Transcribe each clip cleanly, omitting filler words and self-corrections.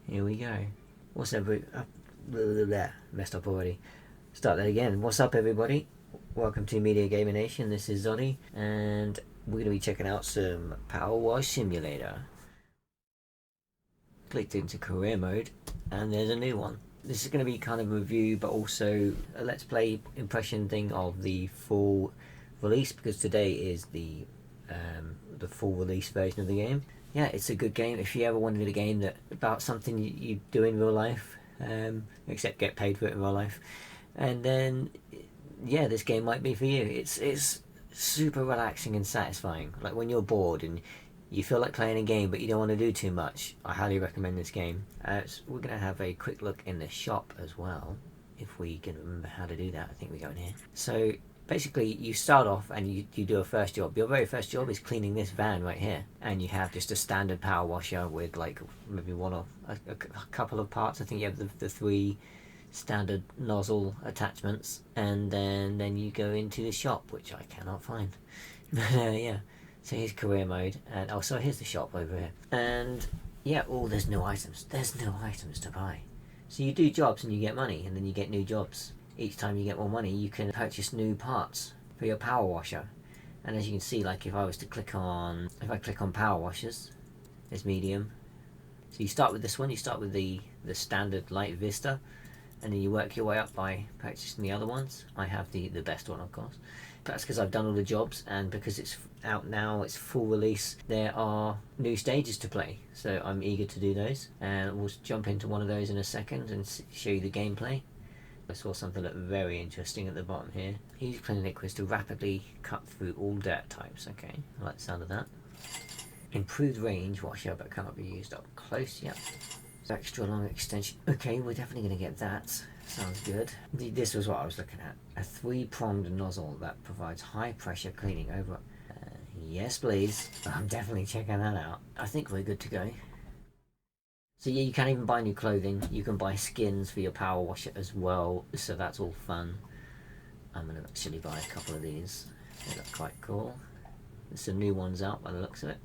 Here we go. What's up? Messed up already. Start that again. What's up, everybody? Welcome to Media Gaming Nation. This is Zoddy, and we're going to be checking out some PowerWash Simulator. Clicked into career mode, and there's a new one. This is going to be kind of a review, but also a let's play impression thing of the full release, because today is the full release version of the game. Yeah, it's a good game if you ever wanted a game that about something you do in real life, except get paid for it in real life. And then, yeah, this game might be for you. It's super relaxing and satisfying. Like when you're bored and you feel like playing a game but you don't want to do too much, I highly recommend this game. So we're going to have a quick look in the shop as well, if we can remember how to do that. I think we go in here. So basically you start off and you do a first job. Your very first job is cleaning this van right here, and you have just a standard power washer with like maybe one or a couple of parts. I think you have the three standard nozzle attachments, and then you go into the shop, which I cannot find. Yeah, so here's career mode, and oh, so here's the shop over here, and yeah, oh, there's no items to buy. So you do jobs and you get money, and then you get new jobs. Each time you get more money, you can purchase new parts for your power washer. And as you can see, like if I click on power washers, there's medium. So you start with this one, you start with the standard light Vista, and then you work your way up by purchasing the other ones. I have the best one, of course. That's because I've done all the jobs, and because it's out now, it's full release, there are new stages to play. So I'm eager to do those, and we'll jump into one of those in a second and show you the gameplay. I saw something that looked very interesting at the bottom here. Use cleaning liquids to rapidly cut through all dirt types. Okay, I like the sound of that. Improved range washer, but cannot be used up close. Yep. Extra long extension. Okay, we're definitely going to get that. Sounds good. This was what I was looking at. A three-pronged nozzle that provides high pressure cleaning over. Yes, please. I'm definitely checking that out. I think we're good to go. So yeah, you can even buy new clothing. You can buy skins for your power washer as well. So that's all fun. I'm going to actually buy a couple of these. They look quite cool. There's some new ones out by the looks of it.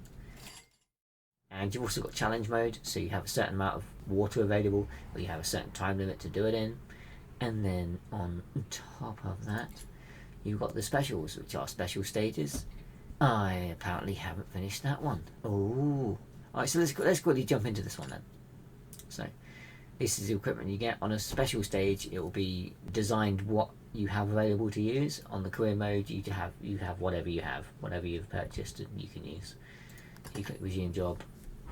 And you've also got challenge mode. So you have a certain amount of water available, or you have a certain time limit to do it in. And then on top of that, you've got the specials, which are special stages. I apparently haven't finished that one. Oh. Alright, so let's quickly jump into this one then. So this is the equipment you get. On a special stage, it will be designed what you have available to use. On the career mode, you have whatever you've purchased, and you can use. You click resume job,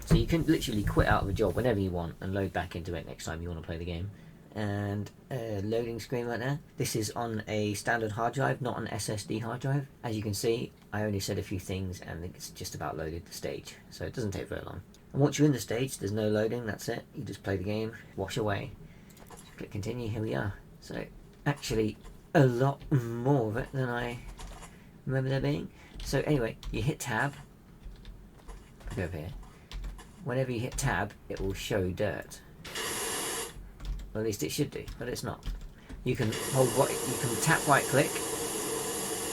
so you can literally quit out of a job whenever you want and load back into it next time you want to play the game. And loading screen right there. This is on a standard hard drive, not an SSD hard drive. As you can see, I only said a few things and it's just about loaded the stage, so it doesn't take very long. And once you're in the stage, there's no loading, that's it. You just play the game, wash away. Just click continue, here we are. So actually a lot more of it than I remember there being. So anyway, you hit tab. Go over here. Whenever you hit tab, it will show dirt. Or at least it should do, but it's not. You can tap right click,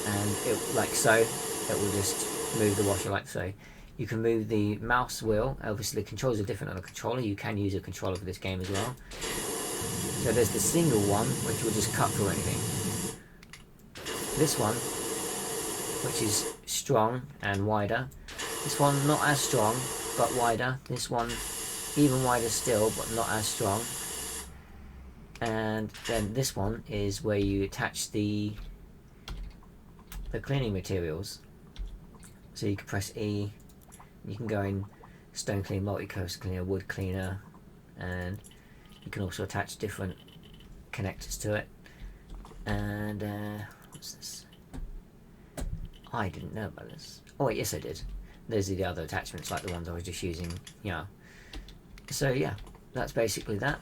and it, like so, it will just move the washer like so. You can move the mouse wheel. Obviously the controls are different on a controller. You can use a controller for this game as well. So there's the single one, which will just cut through anything. This one, which is strong and wider. This one not as strong, but wider. This one even wider still, but not as strong. And then this one is where you attach the cleaning materials. So you can press E. You can go in stone cleaner, multi-coast cleaner, wood cleaner, and you can also attach different connectors to it. And what's this? I didn't know about this. Oh wait, yes I did. There's the other attachments like the ones I was just using. Yeah. So yeah, that's basically that.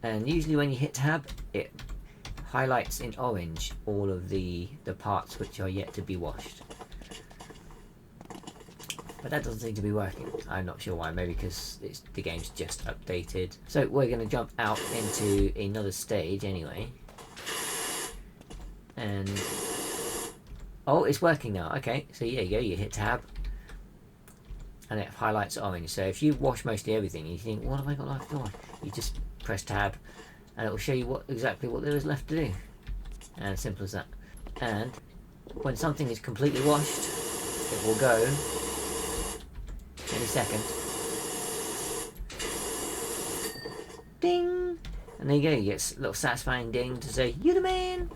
And usually when you hit tab, it highlights in orange all of the parts which are yet to be washed. But that doesn't seem to be working. I'm not sure why. Maybe because the game's just updated. So we're going to jump out into another stage anyway. And oh, it's working now. Okay, so yeah, you hit tab. and it highlights orange. So if you've washed mostly everything and you think, what have I got left to wash? You just press tab and it will show you exactly what there is left to do. And simple as that. And when something is completely washed, it will go any second. Ding! And there you go, you get a little satisfying ding to say, "You're the man!"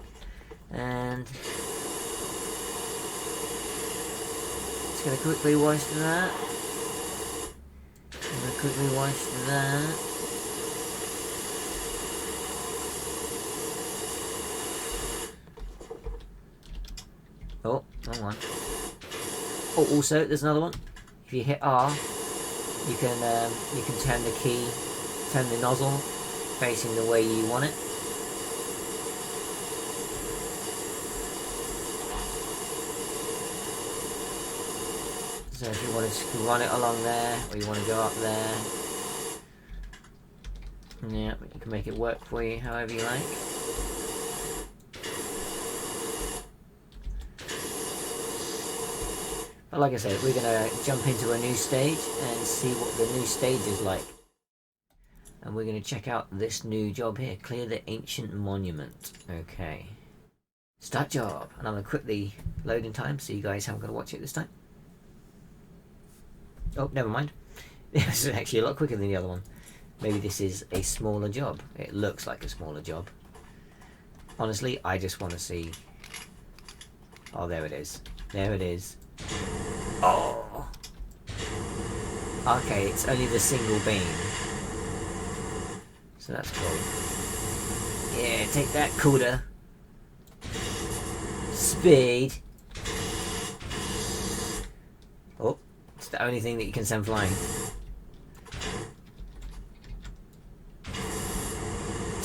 And just going to quickly wash that. I'm going to quickly wash that. Oh, wrong one. Oh, also, there's another one. If you hit R, you can turn the nozzle facing the way you want it. So if you want to run it along there, or you want to go up there, yeah, you can make it work for you however you like. But like I said, we're going to jump into a new stage and see what the new stage is like. And we're going to check out this new job here. Clear the ancient monument. Okay. Start job. And I'm going to quickly load in time so you guys haven't got to watch it this time. Oh, never mind. This is actually a lot quicker than the other one. Maybe this is a smaller job. It looks like a smaller job. Honestly, I just want to see... Oh, there it is. There it is. Oh! Okay, it's only the single beam. So that's cool. Yeah, take that, Cuda. Speed. Oh, it's the only thing that you can send flying.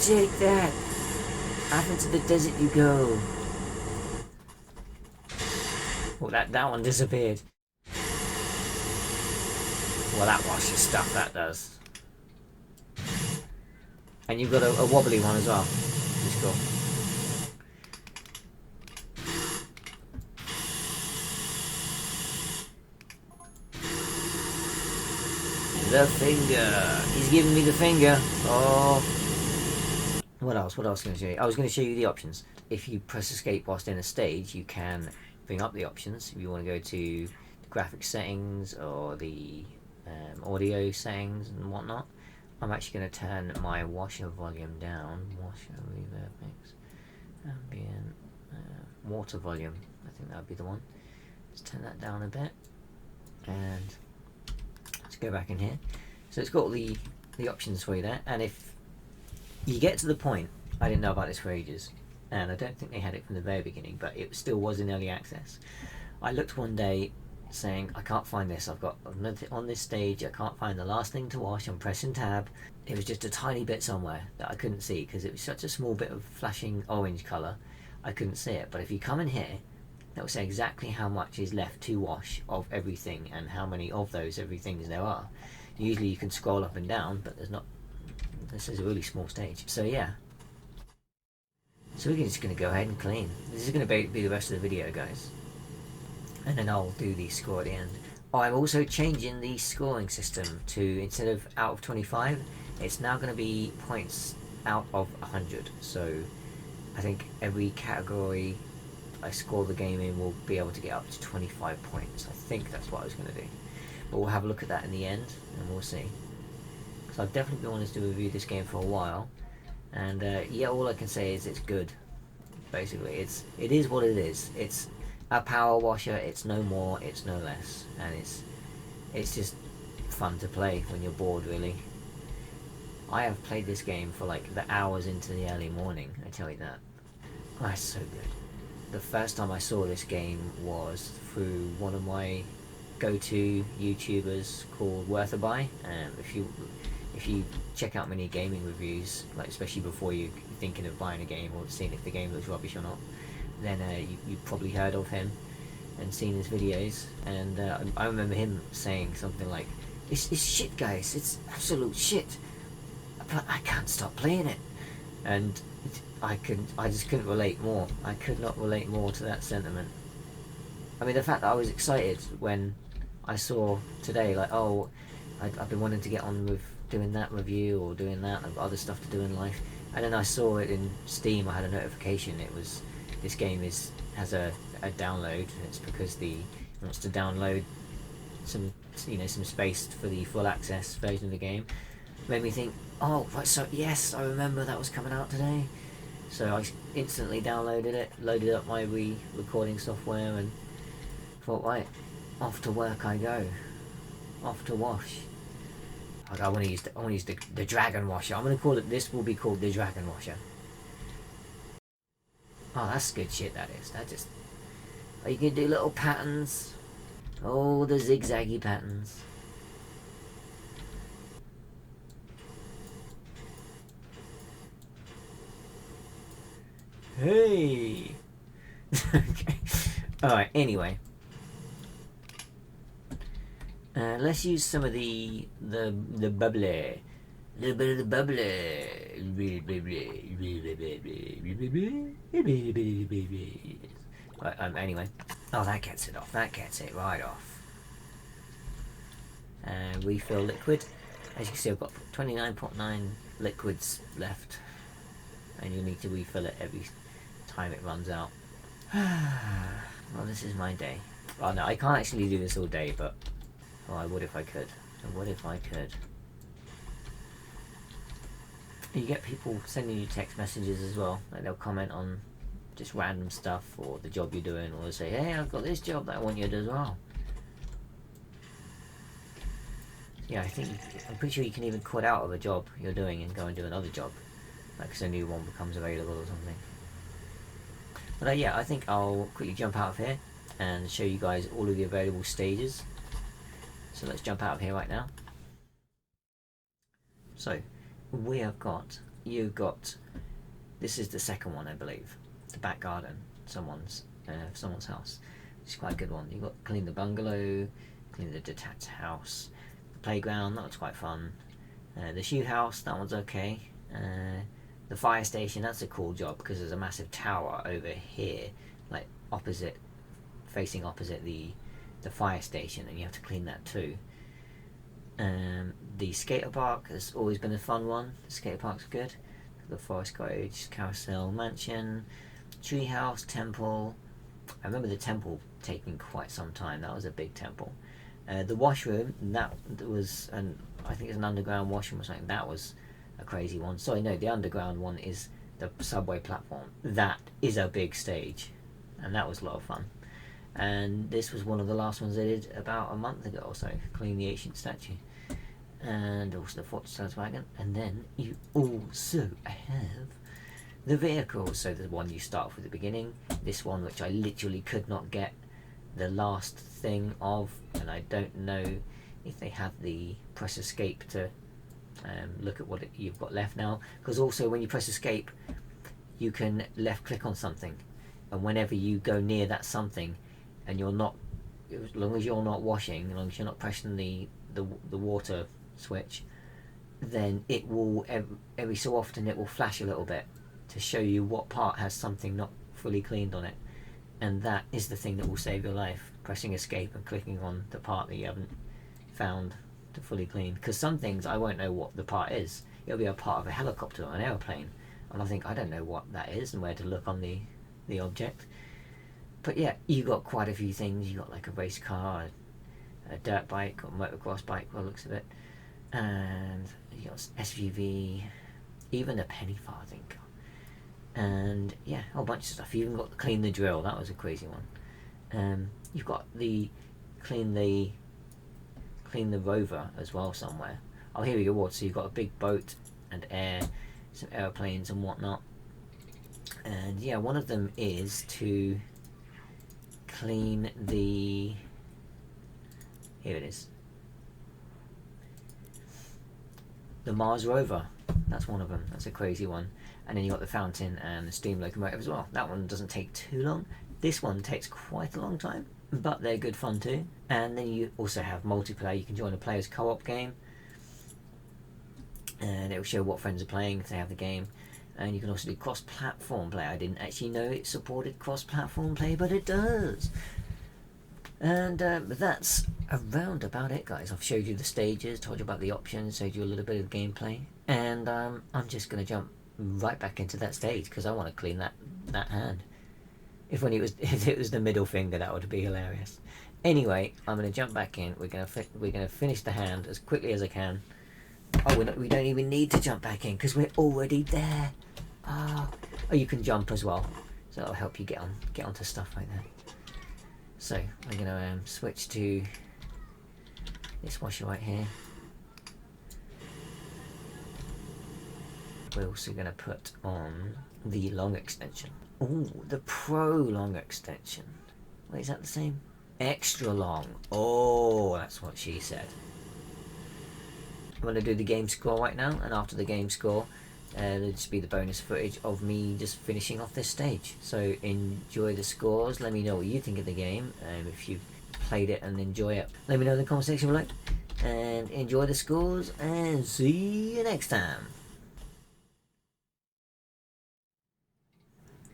Take that. Up into the desert you go. Oh, that one disappeared. Well, that washes stuff, that does. And you've got a wobbly one as well, which is cool. The finger. He's giving me the finger. Oh. What else? What else can I show you? I was going to show you the options. If you press escape whilst in a stage, you can bring up the options. If you want to go to the graphics settings or the audio settings and whatnot. I'm actually going to turn my washer volume down. Washer, reverb, mix, ambient, water volume. I think that would be the one. Let's turn that down a bit. And let's go back in here. So it's got all the options for you there. And if you get to the point, I didn't know about this for ages. And I don't think they had it from the very beginning, but it still was in early access. I looked one day saying, I can't find this, I've got on this stage, I can't find the last thing to wash. I'm pressing tab. It was just a tiny bit somewhere that I couldn't see because it was such a small bit of flashing orange colour, I couldn't see it. But if you come in here, that will say exactly how much is left to wash of everything and how many of those everythings there are. Usually you can scroll up and down, but there's not. This is a really small stage. So yeah. So we're just going to go ahead and clean. This is going to be the rest of the video, guys. And then I'll do the score at the end. I'm also changing the scoring system to, instead of out of 25, it's now going to be points out of 100. So I think every category I score the game in will be able to get up to 25 points. I think that's what I was going to do. But we'll have a look at that in the end and we'll see. So I've definitely been wanting to review this game for a while. And yeah, all I can say is it's good. Basically, it is what it is. It's a power washer. It's no more. It's no less. And it's just fun to play when you're bored. Really, I have played this game for like the hours into the early morning. I tell you that. Oh, it's so good. The first time I saw this game was through one of my go-to YouTubers called Worth a Buy. If you check out many gaming reviews, like especially before you're thinking of buying a game or seeing if the game looks rubbish or not, then you've probably heard of him and seen his videos. And I remember him saying something like, it's shit, guys, it's absolute shit, but I can't stop playing it. And I just couldn't relate more. I could not relate more to that sentiment. I mean, the fact that I was excited when I saw today, like, oh, I've been wanting to get on with doing that review or doing that. I've got other stuff to do in life. And then I saw it in Steam. I had a notification. It was, this game has a download. It's because it wants to download some space for the full access version of the game. Made me think, oh, right, so yes, I remember that was coming out today. So I instantly downloaded it, loaded up my recording software, and thought, right, off to work I go. Off to wash. I want to use the dragon washer. I'm gonna call it. This will be called the dragon washer. Oh, that's good shit. That is. That just. Oh, you can do little patterns. Oh, the zigzaggy patterns. Hey. Okay. All right. Anyway. Let's use some of the bubbly, a little bit of the bubbly. Right, anyway, oh, that gets it off. That gets it right off. And refill liquid. As you can see, I've got 29.9 liquids left, and you need to refill it every time it runs out. Well, this is my day. Well, no, I can't actually do this all day, but. Oh, I would if I could. I would if I could. You get people sending you text messages as well. Like they'll comment on just random stuff or the job you're doing, or they'll say, hey, I've got this job that I want you to do as well. Yeah, I'm pretty sure you can even quit out of a job you're doing and go and do another job. Like, 'cause a new one becomes available or something. But yeah, I think I'll quickly jump out of here and show you guys all of the available stages. So let's jump out of here right now. So you've got, this is the second one, I believe. The back garden, someone's house. It's quite a good one. You've got clean the bungalow, clean the detached house, the playground, that was quite fun. The shoe house, that one's okay. The fire station, that's a cool job because there's a massive tower over here, like facing opposite the fire station, and you have to clean that too. The skater park has always been a fun one. The skater park's good. The forest cottage, carousel, mansion, treehouse, temple. I remember the temple taking quite some time. That was a big temple. The washroom, that was, I think it's an underground washroom or something. That was a crazy one. Sorry, no, the underground one is the subway platform. That is a big stage, and that was a lot of fun. And this was one of the last ones I did about a month ago or so, clean the ancient statue. And also the Fortress wagon. And then you also have the vehicles. So the one you start off at the beginning, this one which I literally could not get the last thing of, and I don't know if they have the press escape to look at what you've got left now. Because also when you press escape, you can left click on something, and whenever you go near that something, and you're not, as long as you're not washing, as long as you're not pressing the water switch, then it will every so often it will flash a little bit to show you what part has something not fully cleaned on it, and that is the thing that will save your life, pressing escape and clicking on the part that you haven't found to fully clean. Because some things I won't know what the part is. It'll be a part of a helicopter or an aeroplane, and I don't know what that is and where to look on the object. But yeah, you got quite a few things. You got like a race car, a dirt bike, or motocross bike by the looks of it, and you got SUV, even a penny farthing, and yeah, a whole bunch of stuff. You even got the clean the drill. That was a crazy one. You've got the clean the rover as well somewhere. Oh, here we go. So you've got a big boat and some airplanes and whatnot. And yeah, one of them is to clean the, here it is, the Mars rover. That's one of them. That's a crazy one. And then you got the fountain and the steam locomotive as well. That one doesn't take too long. This one takes quite a long time, but they're good fun too. And then you also have multiplayer. You can join a player's co-op game, and it will show what friends are playing if they have the game. And you can also do cross-platform play. I didn't actually know it supported cross-platform play, but it does. And that's around about it, guys. I've showed you the stages, told you about the options, showed you a little bit of gameplay, and I'm just going to jump right back into that stage because I want to clean that hand. If it was the middle finger, that would be hilarious. Anyway, I'm going to jump back in. We're going to finish the hand as quickly as I can. Oh, we don't even need to jump back in because we're already there. Oh, you can jump as well, so that'll help you get onto stuff like that. So we're going to switch to this washer right here. We're also going to put on the long extension. Oh, the Pro long extension. Wait, is that the same? Extra long. Oh, that's what she said. I'm going to do the game score right now, and after the game score, there'll just be the bonus footage of me just finishing off this stage. So enjoy the scores. Let me know what you think of the game. If you've played it and enjoy it, let me know in the comment section below. And enjoy the scores, and see you next time.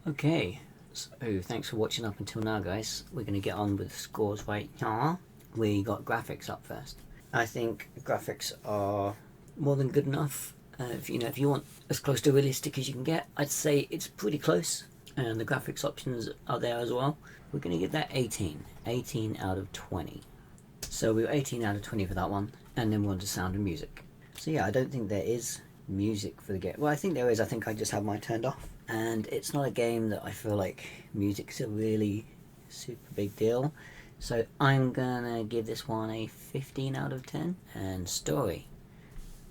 Okay, so thanks for watching up until now, guys. We're going to get on with the scores right now. We got graphics up first. I think graphics are more than good enough. If you want as close to realistic as you can get, I'd say it's pretty close. And the graphics options are there as well. We're going to give that 18 out of 20. So we were 18 out of 20 for that one, and then we're on to sound and music. So yeah, I don't think there is music for the game. Well, I think there is. I think I just have mine turned off. And it's not a game that I feel like music's a really super big deal. So I'm gonna give this one a 15 out of 10. And story,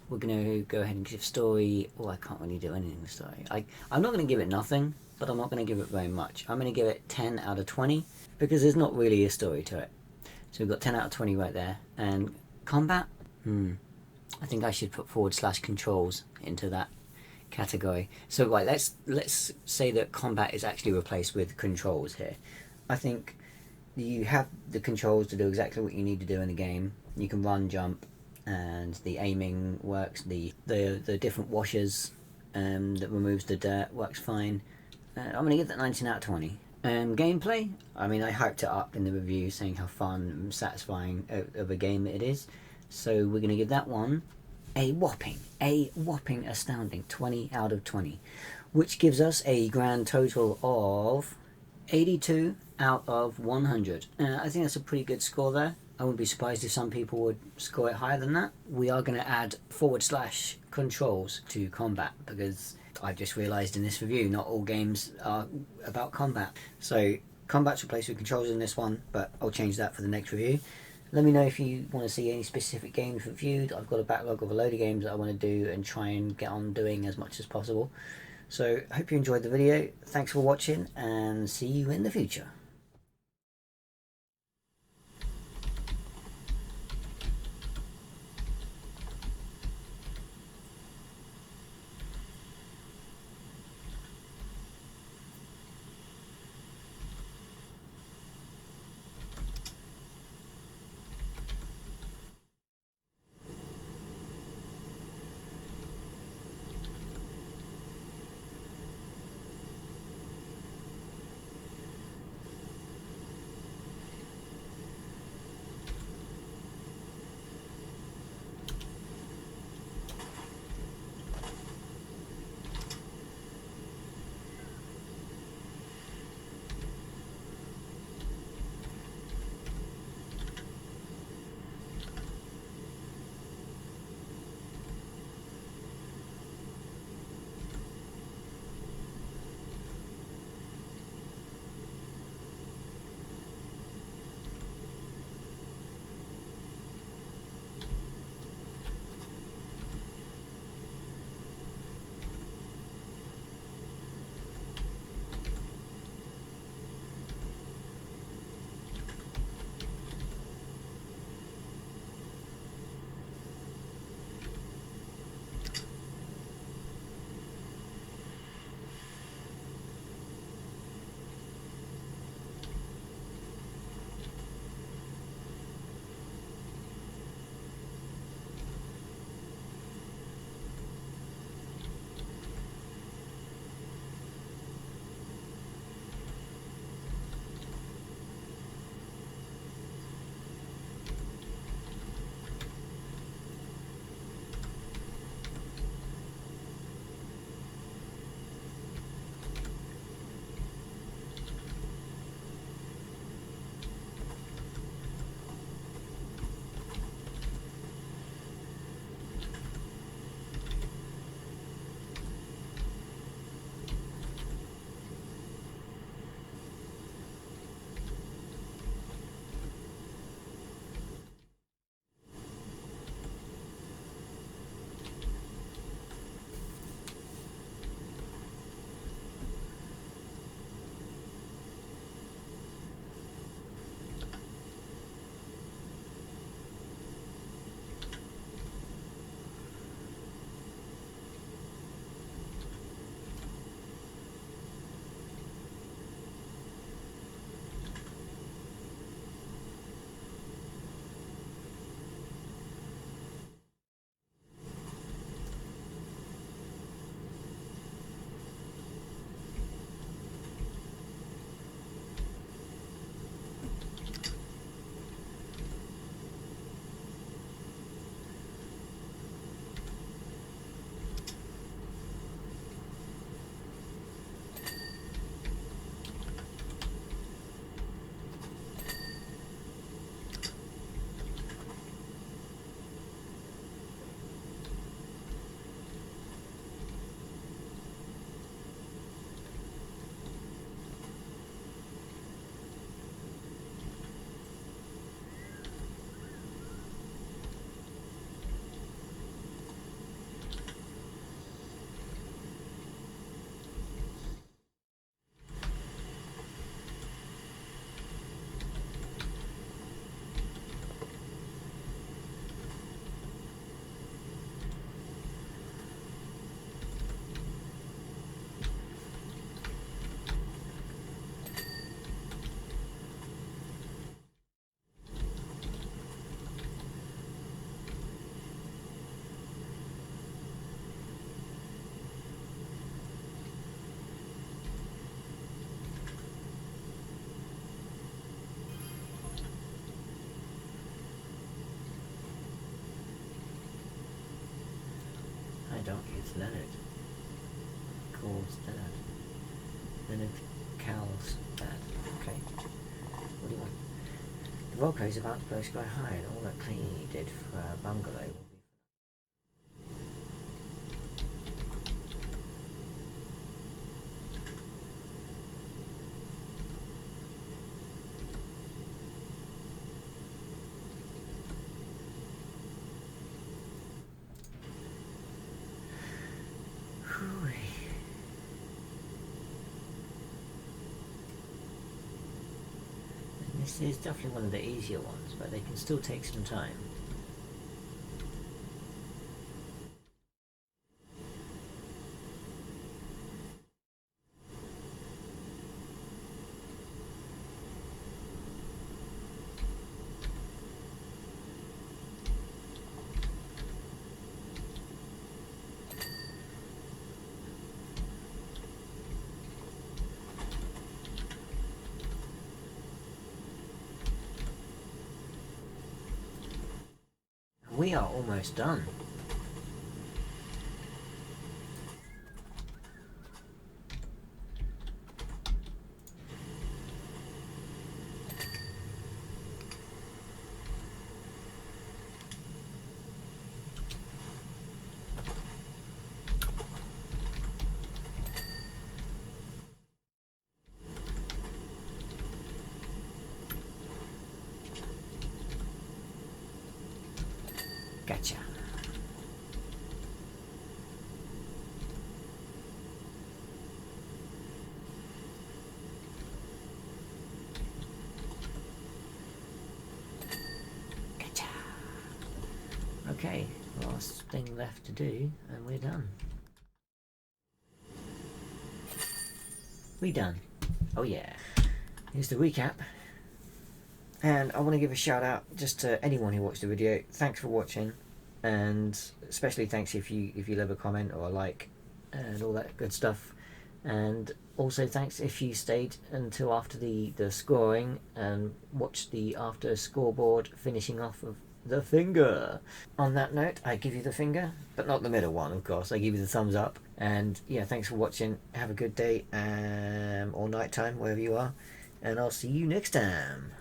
we're gonna go ahead and give story. Oh, I can't really do anything with story. I'm not gonna give it nothing, but I'm not gonna give it very much. I'm gonna give it 10 out of 20 because there's not really a story to it. So we've got 10 out of 20 right there. And combat, I think I should put / controls into that category. So right, let's say that combat is actually replaced with controls here. I think you have the controls to do exactly what you need to do in the game. You can run, jump, and the aiming works. The different washers that removes the dirt works fine. I'm gonna give that 19 out of 20. Gameplay, I mean, I hyped it up in the review saying how fun and satisfying of a game it is. So we're gonna give that one a whopping astounding 20 out of 20, which gives us a grand total of 82 out of 100. I think that's a pretty good score there. I wouldn't be surprised if some people would score it higher than that. We are going to add / controls to combat because I just realised in this review not all games are about combat. So combat's replaced with controls in this one, but I'll change that for the next review. Let me know if you want to see any specific games reviewed. I've got a backlog of a load of games that I want to do and try and get on doing as much as possible. So, hope you enjoyed the video. Thanks for watching, and see you in the future. donkey, it's Leonard. Call's dad. Leonard Cal's dad. Okay. What do you want? The Volco is about to blow sky high, and all that cleaning you did for our bungalow will be. This is definitely one of the easier ones, but they can still take some time. We are almost done. Gotcha. Gotcha. Okay, last thing left to do, and we're done. We done. Oh yeah. Here's the recap. And I want to give a shout out just to anyone who watched the video. Thanks for watching, and especially thanks if you leave a comment or a like and all that good stuff. And also thanks if you stayed until after the scoring and watched the after scoreboard finishing off of the finger. On that note, I give you the finger, but not the middle one, of course. I give you the thumbs up. And yeah, thanks for watching. Have a good day or night time, wherever you are, and I'll see you next time.